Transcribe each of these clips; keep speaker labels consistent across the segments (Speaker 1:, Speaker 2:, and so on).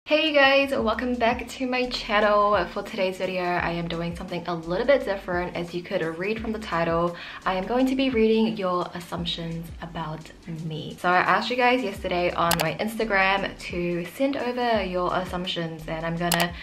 Speaker 1: Hey you guys, welcome back to my channel. For today's video, I am doing something a little bit different. As you could read from the title, I am going to be reading your assumptions about me. So I asked you guys yesterday on my Instagram to send over your assumptions, and I'm gonna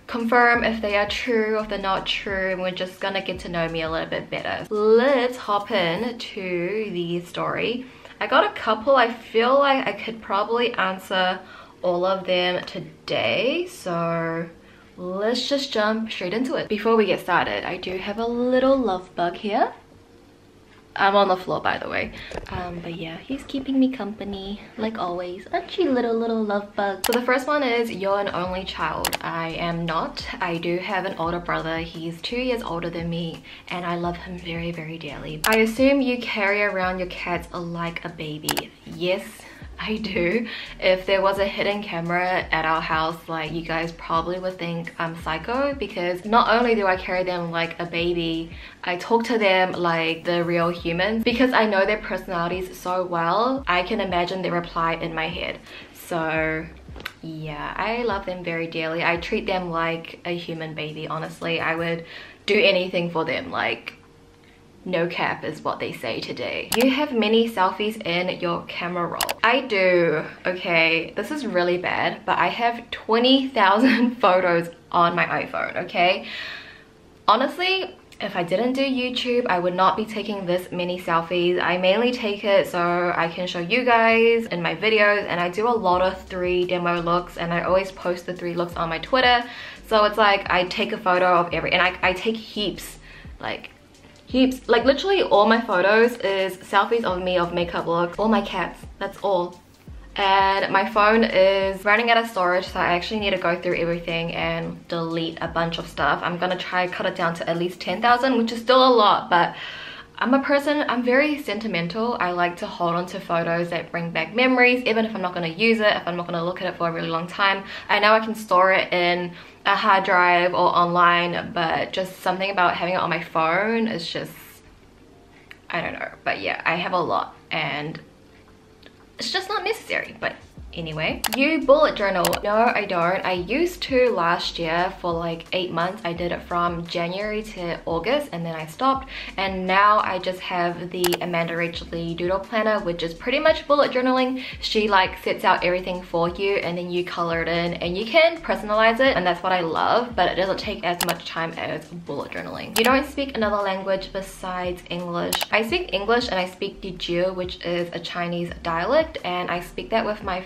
Speaker 1: confirm if they are true or if they're not true, and we're just gonna get to know me a little bit better. Let's hop in to the story. I got a couple. I feel like I could probably answer all of them today, so let's just jump straight into it. Before we get started, I do have a little love bug here. I'm on the floor, by the way, but yeah, he's keeping me company like always. Aren't you, little love bug? So the first one is, you're an only child. I am not. I do have an older brother. He's 2 years older than me, and I love him very, very dearly. I assume you carry around your cats like a baby. Yes, I do. If there was a hidden camera at our house, like, you guys probably would think I'm psycho, because not only do I carry them like a baby, I talk to them like the real humans. Because I know their personalities so well, I can imagine their reply in my head. So yeah, I love them very dearly. I treat them like a human baby, honestly. I would do anything for them, like, no cap is what they say today. You have many selfies in your camera roll. I do. Okay, this is really bad, but I have 20,000 photos on my iPhone, okay? Honestly, if I didn't do YouTube, I would not be taking this many selfies. I mainly take it so I can show you guys in my videos, and I do a lot of 3 demo looks, and I always post the 3 looks on my Twitter. So it's like I take a photo of every, and I take heaps, like literally all my photos is selfies of me, of makeup looks, all my cats, that's all. And my phone is running out of storage, so I actually need to go through everything and delete a bunch of stuff. I'm gonna try cut it down to at least 10,000, which is still a lot, but I'm a person, I'm very sentimental. I like to hold on to photos that bring back memories, even if I'm not going to use it, if I'm not going to look at it for a really long time. I know I can store it in a hard drive or online, but just something about having it on my phone is just, I don't know. But yeah, I have a lot and it's just not necessary. But anyway, you bullet journal. No, I don't. I used to last year for like 8 months. I did it from January to August, and then I stopped, and now I just have the Amanda Rachel Lee doodle planner, which is pretty much bullet journaling. She like sets out everything for you, and then you color it in, and you can personalize it, and that's what I love, but it doesn't take as much time as bullet journaling. You don't speak another language besides English. I speak English, and I speak Dijiu, which is a Chinese dialect, and I speak that with my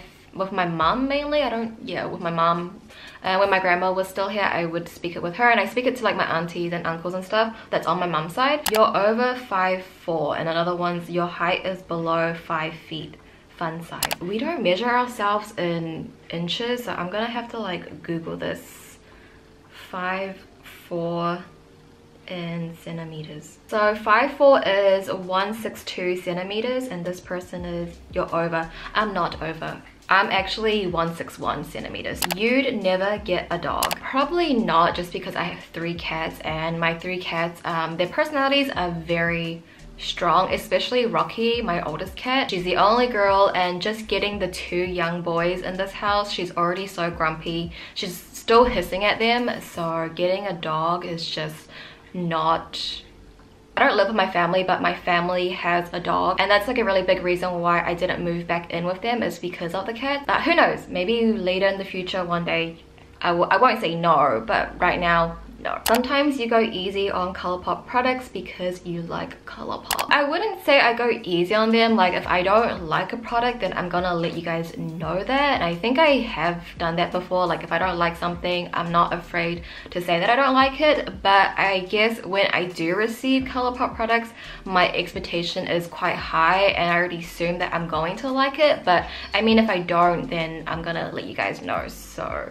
Speaker 1: mom mainly. With my mom. When my grandma was still here, I would speak it with her, and I speak it to like my aunties and uncles and stuff. That's on my mom's side. You're over 5'4", and another one's, your height is below 5 feet. Fun size. We don't measure ourselves in inches, so I'm gonna have to like Google this. 5'4" in centimeters. So 5'4" is 162 centimeters, and this person is, you're over. I'm not over. I'm actually 161 centimeters. You'd never get a dog. Probably not, just because I have 3 cats, and my 3 cats, their personalities are very strong, especially Rocky, my oldest cat. She's the only girl, and just getting the 2 young boys in this house, she's already so grumpy. She's still hissing at them, so getting a dog is just not... I don't live with my family, but my family has a dog, and that's like a really big reason why I didn't move back in with them, is because of the cat. But who knows, maybe later in the future one day I won't say no, but right now, no. Sometimes you go easy on ColourPop products because you like ColourPop. I wouldn't say I go easy on them. Like, if I don't like a product, then I'm gonna let you guys know that, and I think I have done that before. Like, if I don't like something, I'm not afraid to say that I don't like it. But I guess when I do receive ColourPop products, my expectation is quite high, and I already assume that I'm going to like it. But I mean, if I don't, then I'm gonna let you guys know. So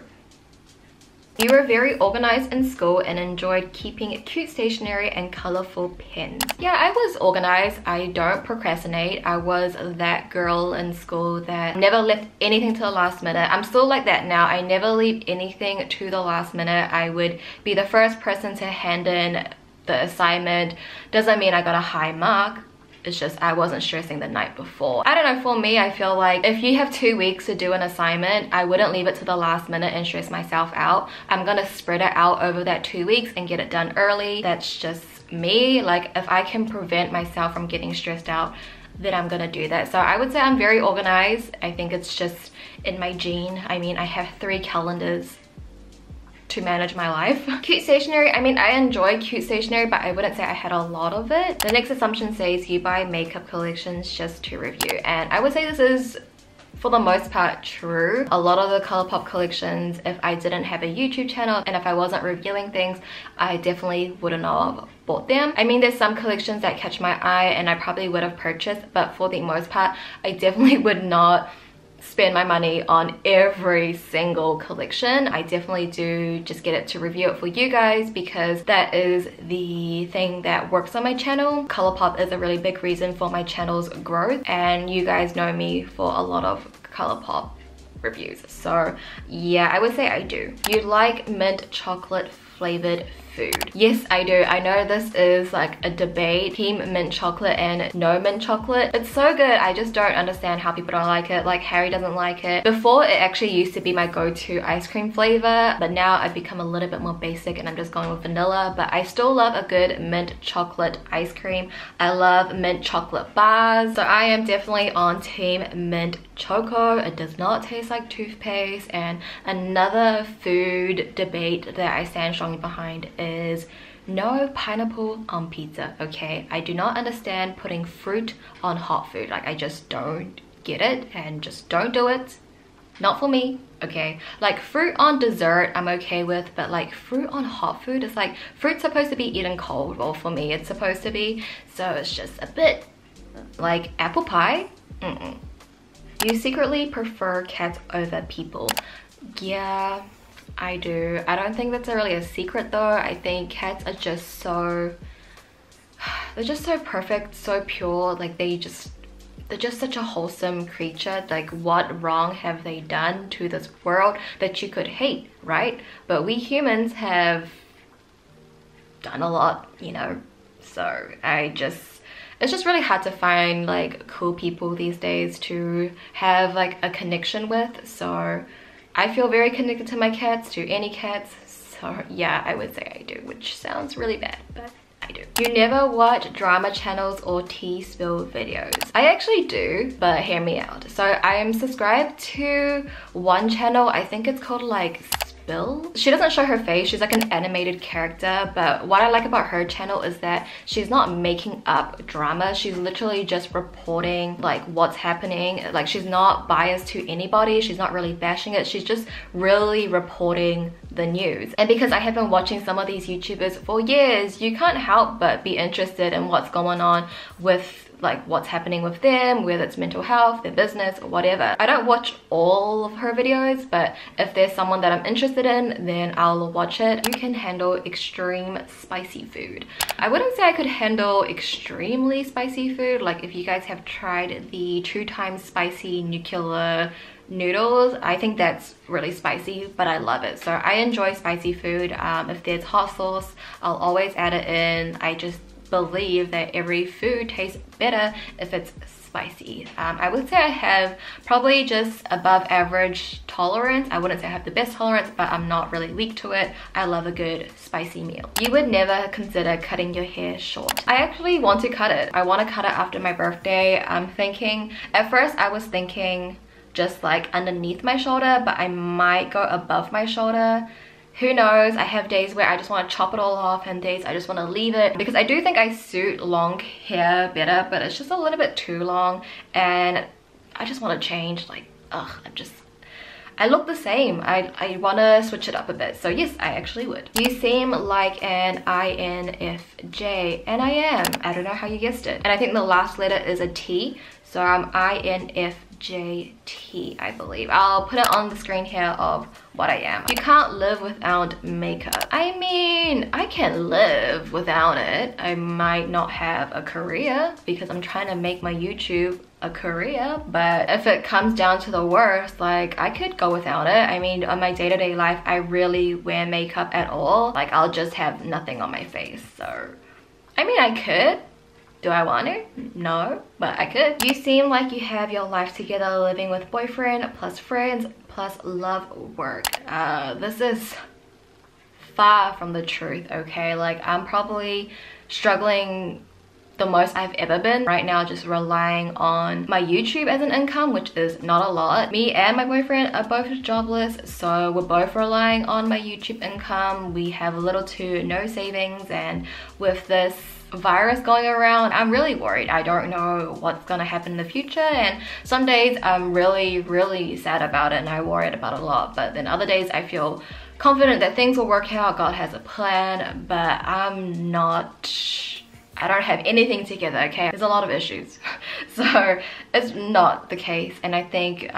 Speaker 1: you were very organized in school and enjoyed keeping cute stationery and colorful pens. Yeah, I was organized. I don't procrastinate. I was that girl in school that never left anything to the last minute. I'm still like that now. I never leave anything to the last minute. I would be the first person to hand in the assignment. Doesn't mean I got a high mark, It's just I wasn't stressing the night before. I don't know, for me, I feel like if you have 2 weeks to do an assignment, I wouldn't leave it to the last minute and stress myself out. I'm gonna spread it out over that 2 weeks and get it done early. That's just me. Like, if I can prevent myself from getting stressed out, then I'm gonna do that. So I would say I'm very organized. I think it's just in my gene. I mean, I have 3 calendars to manage my life. Cute stationery, I mean, I enjoy cute stationery, but I wouldn't say I had a lot of it. The next assumption says you buy makeup collections just to review, and I would say this is for the most part true. A lot of the ColourPop collections, if I didn't have a YouTube channel and if I wasn't reviewing things, I definitely wouldn't have bought them. I mean, there's some collections that catch my eye and I probably would have purchased, but for the most part, I definitely would not spend my money on every single collection. I definitely do just get it to review it for you guys, because that is the thing that works on my channel. ColourPop is a really big reason for my channel's growth, and you guys know me for a lot of ColourPop reviews. So yeah, I would say I do. You like mint chocolate flavored food? Yes, I do. I know this is like a debate, team mint chocolate and no mint chocolate. It's so good. I just don't understand how people don't like it. Like, Harry doesn't like it. Before, it actually used to be my go-to ice cream flavor, but now I've become a little bit more basic and I'm just going with vanilla. But I still love a good mint chocolate ice cream. I love mint chocolate bars. So I am definitely on team mint choco. It does not taste like toothpaste. And another food debate that I stand strongly behind is no pineapple on pizza. Okay, I do not understand putting fruit on hot food. Like, I just don't get it, and just don't do it. Not for me. Okay, like fruit on dessert I'm okay with, but like fruit on hot food is like, fruit's supposed to be eaten cold. Well, for me it's supposed to be, so it's just a bit like apple pie. You secretly prefer cats over people? Yeah, I do. I don't think that's really a secret though. I think cats are just so, they're just so perfect, so pure. Like, they're just such a wholesome creature. Like, what wrong have they done to this world that you could hate, right? But we humans have done a lot, you know. So it's just really hard to find like cool people these days to have like a connection with. So I feel very connected to my cats, to any cats. So yeah, I would say I do, which sounds really bad, but I do. You never watch drama channels or tea spill videos? I actually do, but hear me out. So I am subscribed to one channel, I think it's called like Spill. She doesn't show her face, she's like an animated character, but what I like about her channel is that she's not making up drama. She's literally just reporting like what's happening. Like, she's not biased to anybody, she's not really bashing it, she's just really reporting the news. And because I have been watching some of these YouTubers for years, you can't help but be interested in what's going on with like what's happening with them, whether it's mental health, their business, or whatever. I don't watch all of her videos, but if there's someone that I'm interested in, then I'll watch it. You can handle extreme spicy food? I wouldn't say I could handle extremely spicy food. Like, if you guys have tried the 2 times spicy nuclear noodles, I think that's really spicy, but I love it. So I enjoy spicy food. If there's hot sauce, I'll always add it in. I just believe that every food tastes better if it's spicy. I would say I have probably just above average tolerance. I wouldn't say I have the best tolerance, but I'm not really weak to it. I love a good spicy meal. You would never consider cutting your hair short? I actually want to cut it. I want to cut it after my birthday. I'm thinking, at first I was thinking just like underneath my shoulder, but I might go above my shoulder. Who knows? I have days where I just want to chop it all off and days I just want to leave it, because I do think I suit long hair better, but it's just a little bit too long and I just want to change. Like, I look the same. I want to switch it up a bit. So yes, I actually would. You seem like an INFJ, and I am. I don't know how you guessed it. And I think the last letter is a T, so I'm INFJT, I believe. I'll put it on the screen here of what I am. You can't live without makeup. I mean, I can live without it. I might not have a career because I'm trying to make my YouTube a career, but if it comes down to the worst, like, I could go without it. I mean, on my day-to-day life, I rarely wear makeup at all. Like, I'll just have nothing on my face. So I mean, I could Do I want to? No, but I could. You seem like you have your life together, living with boyfriend plus friends plus love work. This is far from the truth, okay? Like, I'm probably struggling the most I've ever been right now, just relying on my YouTube as an income, which is not a lot. Me and my boyfriend are both jobless, so we're both relying on my YouTube income. We have little to no savings, and with this virus going around, I'm really worried. I don't know what's gonna happen in the future, and some days I'm really sad about it and I worry about it a lot, but then other days I feel confident that things will work out. God has a plan, but I don't have anything together, okay? There's a lot of issues. So it's not the case, and I think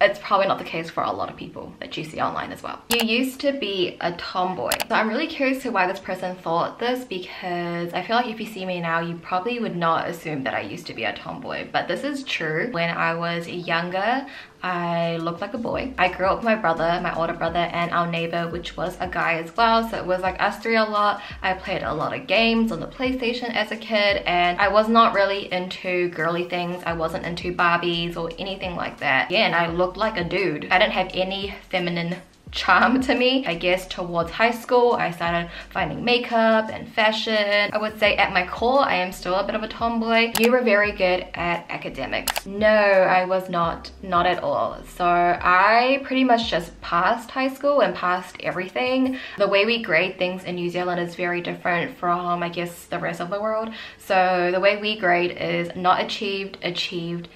Speaker 1: it's probably not the case for a lot of people that you see online as well. You used to be a tomboy. So I'm really curious to why this person thought this, because I feel like if you see me now, you probably would not assume that I used to be a tomboy, but this is true. When I was younger, I looked like a boy. I grew up with my brother, my older brother, and our neighbor, which was a guy as well. So it was like us three a lot. I played a lot of games on the PlayStation as a kid, and I was not really into girly things. I wasn't into Barbies or anything like that. Yeah, and I looked like a dude. I didn't have any feminine charm to me. I guess towards high school, I started finding makeup and fashion. I would say at my core, I am still a bit of a tomboy. You were very good at academics. No, I was not at all. So I pretty much just passed high school and passed everything. The way we grade things in New Zealand is very different from, I guess, the rest of the world. So the way we grade is not achieved, achieved,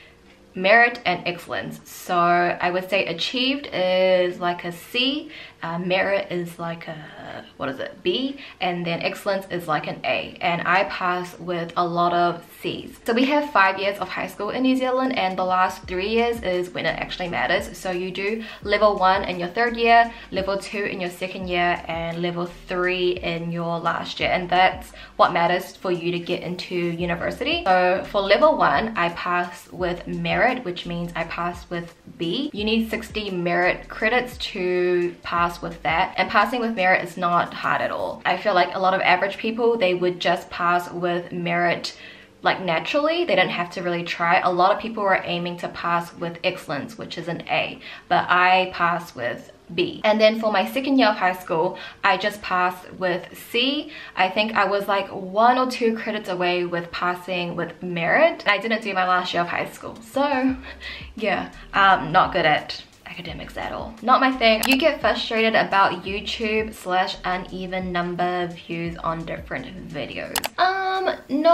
Speaker 1: merit, and excellence. So I would say achieved is like a C, merit is like a, what is it, B, and then excellence is like an A, and I pass with a lot of C's. So we have 5 years of high school in New Zealand, and the last 3 years is when it actually matters. So you do level 1 in your 3rd year, level 2 in your 2nd year, and level 3 in your last year, and that's what matters for you to get into university. So for level 1, I pass with merit, which means I pass with B. You need 60 merit credits to pass with that, and passing with merit is not hard at all. I feel like a lot of average people, they would just pass with merit like naturally. They didn't have to really try. A lot of people were aiming to pass with excellence, which is an A, but I pass with B. And then for my 2nd year of high school, I just passed with C. I think I was like 1 or 2 credits away with passing with merit. I didn't do my last year of high school, so yeah, not good at academics at all. Not my thing. You get frustrated about YouTube / uneven number of views on different videos. No,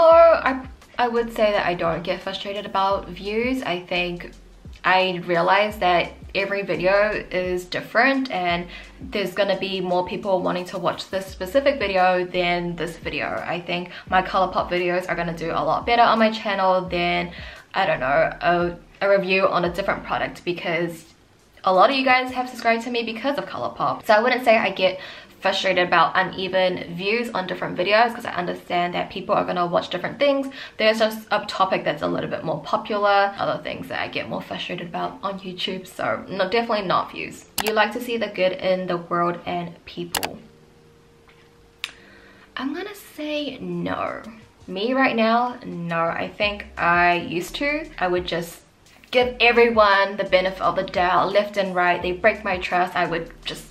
Speaker 1: I would say that I don't get frustrated about views. I think I realize that every video is different, and there's gonna be more people wanting to watch this specific video than this video. I think my colourpop videos are gonna do a lot better on my channel than, I don't know, a review on a different product, because a lot of you guys have subscribed to me because of colourpop. So I wouldn't say I get frustrated about uneven views on different videos, because I understand that people are gonna watch different things. There's just a topic that's a little bit more popular, other things that I get more frustrated about on YouTube. So no, definitely not views. You like to see the good in the world and people. I'm gonna say no. Me right now, no. I think I used to. I would just give everyone the benefit of the doubt, left and right. They break my trust, I would just,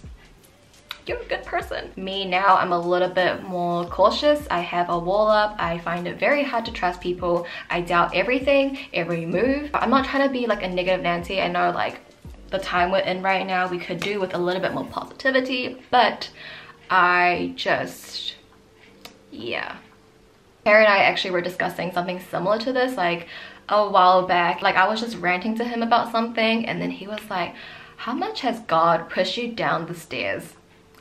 Speaker 1: you're a good person. Me now, I'm a little bit more cautious. I have a wall up. I find it very hard to trust people. I doubt everything, every move. I'm not trying to be like a negative Nancy. I know like the time we're in right now, we could do with a little bit more positivity, but I just, yeah. Harry and I actually were discussing something similar to this like a while back. Like I was just ranting to him about something, and then he was like, how much has God pushed you down the stairs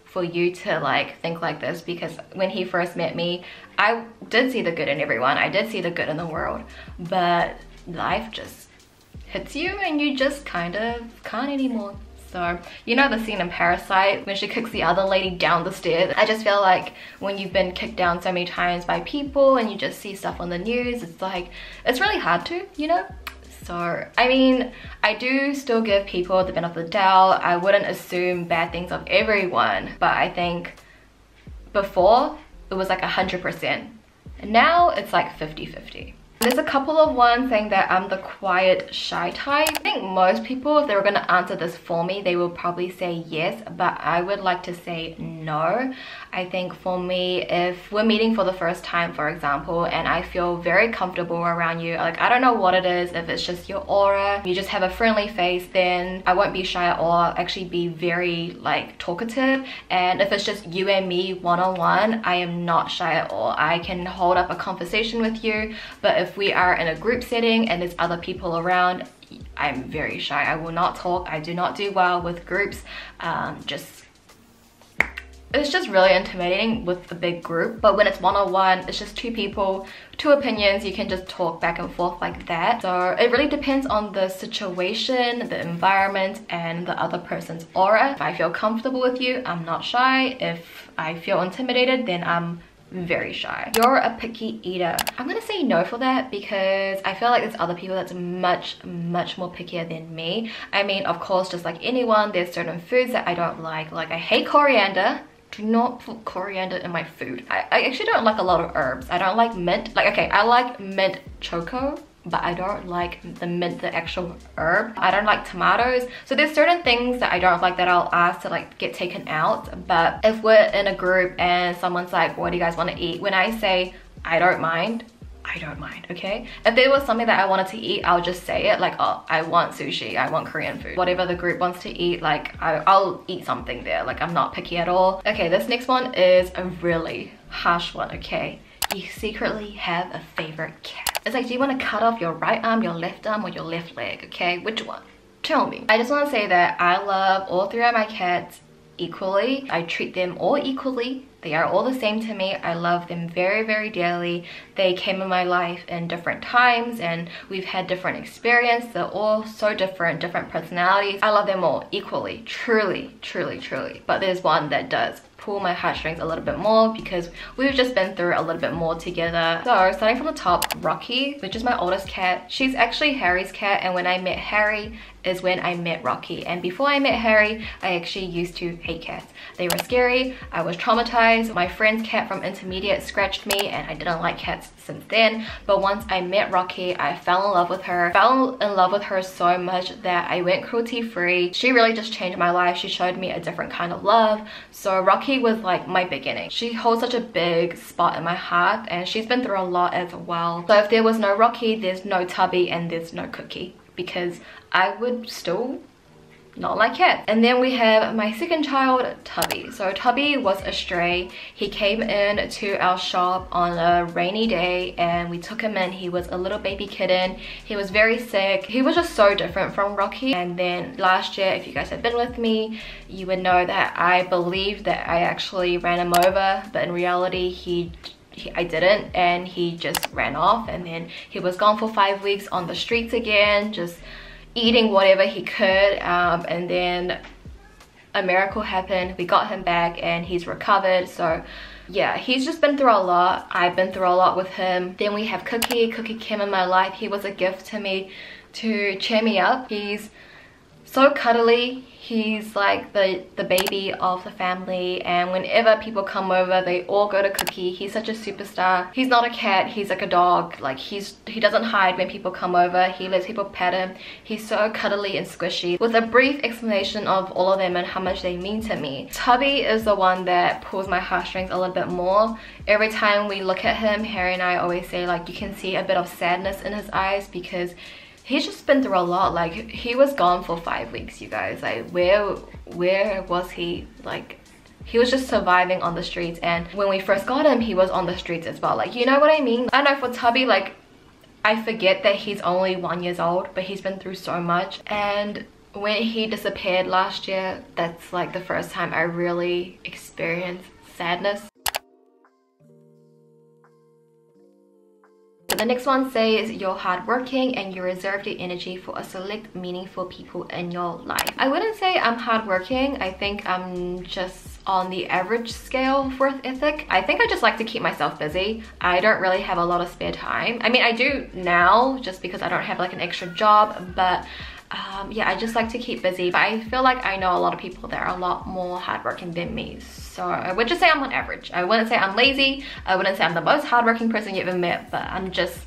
Speaker 1: for you to like think like this? Because when he first met me, I did see the good in everyone. I did see the good in the world, but life just hits you and you just kind of can't anymore. So, you know the scene in Parasite when she kicks the other lady down the stairs? I just feel like when you've been kicked down so many times by people and you just see stuff on the news, it's like, it's really hard to, you know? So, I mean, I do still give people the benefit of the doubt. I wouldn't assume bad things of everyone, but I think before it was like 100%. Now it's like 50-50. There's a couple of ones saying that I'm the quiet, shy type. I think most people, if they were going to answer this for me, they will probably say yes, but I would like to say no. I think for me, if we're meeting for the first time, for example, and I feel very comfortable around you, like I don't know what it is, if it's just your aura, you just have a friendly face, then I won't be shy at all. I'll actually be very like talkative. And if it's just you and me one-on-one, I am not shy at all. I can hold up a conversation with you, but if we are in a group setting and there's other people around, I'm very shy. I will not talk. I do not do well with groups. It's just really intimidating with the big group. But when it's one-on-one, it's just two people, two opinions, you can just talk back and forth like that. So it really depends on the situation, the environment, and the other person's aura. If I feel comfortable with you, I'm not shy. If I feel intimidated, then I'm very shy. You're a picky eater. I'm gonna say no for that because I feel like there's other people that's much more pickier than me. I mean, of course, just like anyone, there's certain foods that I don't like. Like I hate coriander. Do not put coriander in my food. I actually don't like a lot of herbs. I don't like mint. Like, okay, I like mint choco, but I don't like the mint, the actual herb. I don't like tomatoes. So there's certain things that I don't like that I'll ask to like get taken out. But if we're in a group and someone's like, what do you guys want to eat? When I say, I don't mind, I don't mind, okay? If there was something that I wanted to eat, I'll just say it, like, oh, I want sushi, I want Korean food. Whatever the group wants to eat, like, I'll eat something there. Like, I'm not picky at all. Okay, this next one is a really harsh one, okay? You secretly have a favorite cat. It's like, do you want to cut off your right arm, your left arm, or your left leg, okay? Which one? Tell me. I just want to say that I love all three of my cats equally. I treat them all equally. They are all the same to me. I love them very dearly. They came in my life in different times and we've had different experiences. They're all so different personalities. I love them all equally, truly. But there's one that does pull my heartstrings a little bit more because we've just been through a little bit more together. So starting from the top, Rocky, which is my oldest cat. She's actually Harry's cat, and when I met Harry is when I met Rocky. And before I met Harry, I actually used to hate cats. They were scary, I was traumatized. My friend's cat from intermediate scratched me and I didn't like cats since then. But once I met Rocky, I fell in love with her. Fell in love with her so much that I went cruelty free. She really just changed my life. She showed me a different kind of love. So Rocky was like my beginning. She holds such a big spot in my heart and she's been through a lot as well. So if there was no Rocky, there's no Tubby and there's no Cookie, because I would still not like cats. And then we have my second child, Tubby. So Tubby was a stray. He came in to our shop on a rainy day and we took him in. He was a little baby kitten. He was very sick. He was just so different from Rocky. And then last year, if you guys have been with me, you would know that I believed that I actually ran him over, but in reality I didn't, and he just ran off. And then he was gone for 5 weeks on the streets again, just eating whatever he could, and then a miracle happened. We got him back and he's recovered. So yeah, he's just been through a lot. I've been through a lot with him. Then we have Cookie. Cookie came in my life. He was a gift to me to cheer me up. He's so cuddly. He's like the baby of the family, and whenever people come over, they all go to Cookie. He's such a superstar. He's not a cat, he's like a dog. Like he doesn't hide when people come over. He lets people pet him. He's so cuddly and squishy. With a brief explanation of all of them and how much they mean to me, Tubby is the one that pulls my heartstrings a little bit more. Every time we look at him, Harry and I always say, like, you can see a bit of sadness in his eyes because he's just been through a lot. Like, he was gone for 5 weeks, you guys. Like, where was he? Like, he was just surviving on the streets. And when we first got him, he was on the streets as well. Like, you know what I mean? I know for Tubby, like, I forget that he's only 1 year old, but he's been through so much. And when he disappeared last year, that's like the first time I really experienced sadness. The next one says, you're hardworking and you reserve the energy for a select meaningful people in your life. I wouldn't say I'm hardworking. I think I'm just on the average scale of work ethic. I think I just like to keep myself busy. I don't really have a lot of spare time. I mean, I do now just because I don't have like an extra job, but yeah, I just like to keep busy, but I feel like I know a lot of people that are a lot more hardworking than me, so I would just say I'm on average. I wouldn't say I'm lazy, I wouldn't say I'm the most hardworking person you've ever met, but I'm just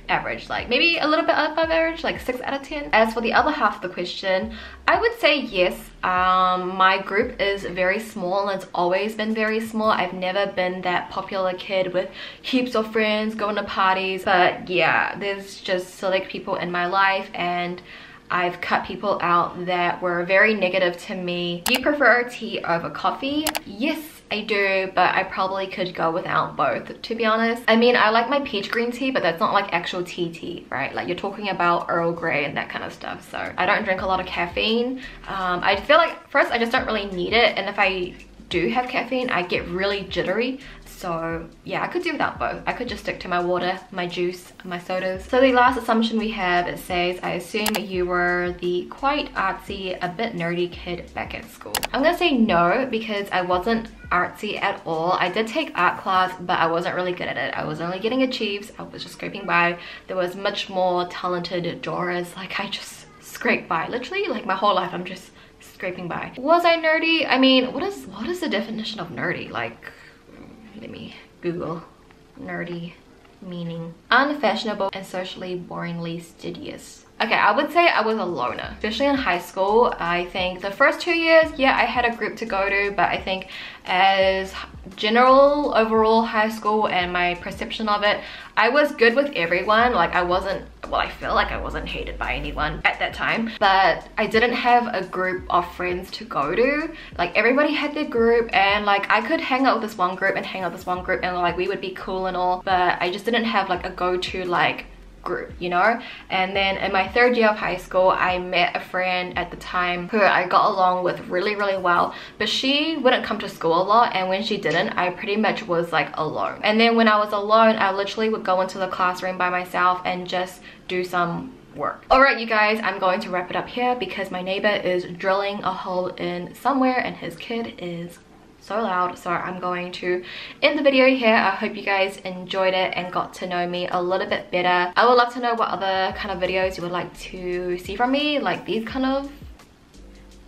Speaker 1: average, like maybe a little bit above average, like 6 out of 10. As for the other half of the question, I would say yes. My group is very small and it's always been very small. I've never been that popular kid with heaps of friends going to parties, but yeah, there's just select people in my life and I've cut people out that were very negative to me. Do you prefer tea over coffee? Yes, I do, but I probably could go without both, to be honest. I mean, I like my peach green tea, but that's not like actual tea, right? Like you're talking about Earl Grey and that kind of stuff. So I don't drink a lot of caffeine. I feel like first I just don't really need it, and if I do have caffeine I get really jittery. So yeah, I could do without both. I could just stick to my water, my juice, my sodas. So the last assumption we have, it says, I assume you were the quite artsy, a bit nerdy kid back at school. I'm gonna say no, because I wasn't artsy at all. I did take art class, but I wasn't really good at it. I was only getting achieves. I was just scraping by. There was much more talented drawers. Like I just scraped by. Literally, like my whole life I'm just scraping by. Was I nerdy? I mean, what is the definition of nerdy? Like, let me Google nerdy meaning. Unfashionable and socially boringly studious. Okay, I would say I was a loner, especially in high school. I think the first 2 years, yeah, I had a group to go to, but I think as general overall high school and my perception of it, I was good with everyone. Like I wasn't, well, I feel like I wasn't hated by anyone at that time, but I didn't have a group of friends to go to. Like everybody had their group, and like I could hang out with this one group and hang out with this one group and like we would be cool and all, but I just didn't have like a go-to like group, you know. And then in my 3rd year of high school I met a friend at the time who I got along with really well, but she wouldn't come to school a lot, and when she didn't I pretty much was like alone. And then when I was alone I literally would go into the classroom by myself and just do some work. Alright you guys, I'm going to wrap it up here because my neighbor is drilling a hole in somewhere and his kid is so loud, so I'm going to end the video here. I hope you guys enjoyed it and got to know me a little bit better. I would love to know what other kind of videos you would like to see from me, like these kind of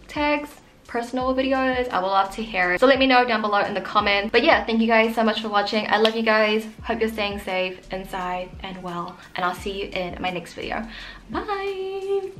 Speaker 1: tags, personal videos. I would love to hear it, so let me know down below in the comments. But yeah, thank you guys so much for watching. I love you guys. Hope you're staying safe inside and well, and I'll see you in my next video. Bye.